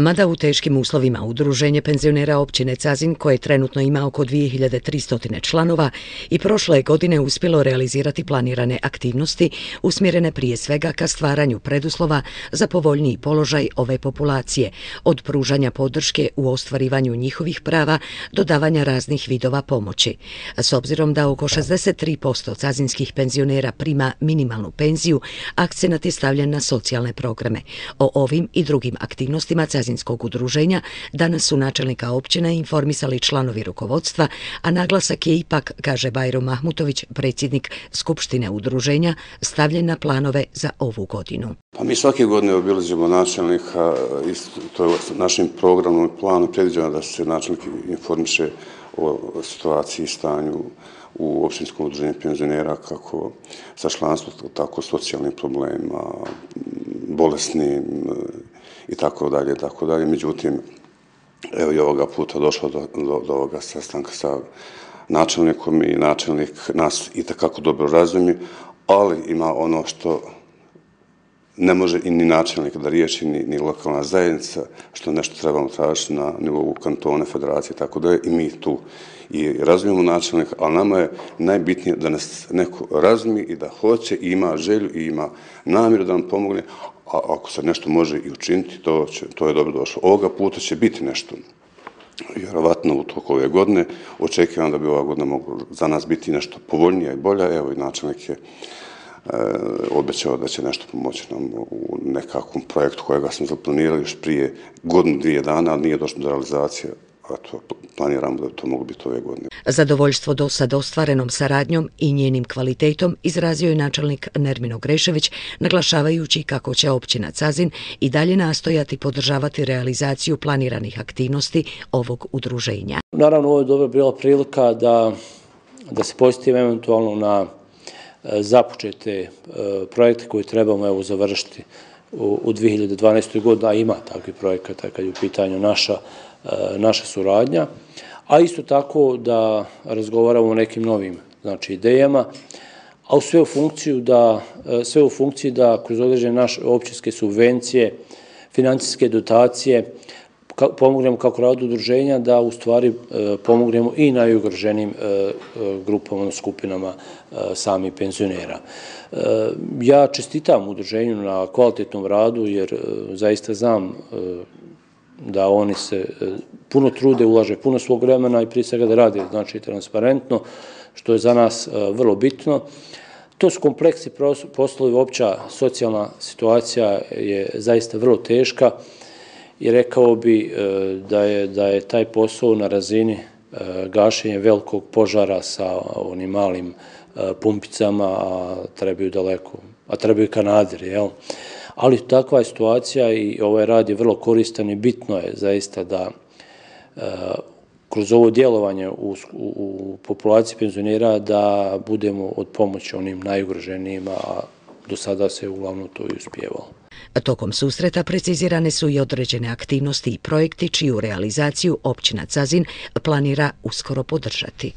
Mada u teškim uslovima Udruženje penzionera općine Cazin, koje trenutno ima oko 2300 članova, i prošle godine uspjelo realizirati planirane aktivnosti usmjerene prije svega ka stvaranju preduslova za povoljniji položaj ove populacije, od pružanja podrške u ostvarivanju njihovih prava do davanja raznih vidova pomoći. S obzirom da oko 63% cazinskih penzionera prima minimalnu penziju, akcenat je stavljen na socijalne programe. O ovim i drugim aktivnostima Cazinskog udruženja danas su načelnika općine informisali članovi rukovodstva, a naglasak je ipak, kaže Bajro Mahmutović, predsjednik Skupštine udruženja, stavljen na planove za ovu godinu. Pa mi svake godine obilazimo načelnika, to je našim programom i planom predviđeno da se načelnik informiše o situaciji i stanju u općinskom udruženju penzionera, kako sa članstvom, tako socijalnim problemima, bolesnim i tako dalje. Međutim, evo i ovoga puta došlo do ovoga sastanka sa načelnikom i načelnik nas itekako dobro razumije, ali ima ono što ne može i ni načelnik da riješi, ni lokalna zajednica, što nešto trebamo tražiti na nivou kantona, federacije, tako da je i mi tu i razumijemo načelnika, ali nama je najbitnije da nas neko razumije i da hoće i ima želju i ima namjeru da nam pomogne, a ako se nešto može i učiniti, to je dobro došlo. Ovoga puta će biti nešto. Vjerovatno u toku ove godine očekujem da bi ova godina mogla za nas biti nešto povoljnija i bolja. Evo i načelnik je obećao da će nešto pomoći nam u nekakvom projektu kojega smo zaplanirali još prije godinu, 2 dana, ali nije došlo do realizacije, a to planiramo da to mogu biti ove godine. Zadovoljstvo do sad ostvarenom saradnjom i njenim kvalitetom izrazio je načelnik Nermino Grešević, naglašavajući kako će općina Cazin i dalje nastojati podržavati realizaciju planiranih aktivnosti ovog udruženja. Naravno, ovo je dobro bila prilika da se pozitivno eventualno na započete projekte koje trebamo završiti u 2012. godini, a ima takvih projekata kad je u pitanju naša suradnja, a isto tako da razgovaramo o nekim novim idejama, a sve u funkciji da kroz određene naše općinske subvencije, financijske dotacije pomognemo kako radu udruženja, da u stvari pomognemo i najugroženijim grupama, skupinama samih penzionera. Ja čestitam udruženju na kvalitetnom radu, jer zaista znam da oni se puno trude, ulaže puno svog vremena i prije svega da rade transparentno, što je za nas vrlo bitno. To su kompleksni poslovi, opća socijalna situacija je zaista vrlo teška i rekao bi da je taj posao na razini gašenja velikog požara sa onim malim pumpicama, a trebaju kanaderi, jel? Ali takva je situacija i ovaj rad je vrlo koristan i bitno je zaista da kroz ovo djelovanje u populaciji penzionera da budemo od pomoći onim najugroženijima, a do sada se uglavnom to i uspijevalo. Tokom susreta precizirane su i određene aktivnosti i projekti čiju realizaciju općina Cazin planira uskoro podržati.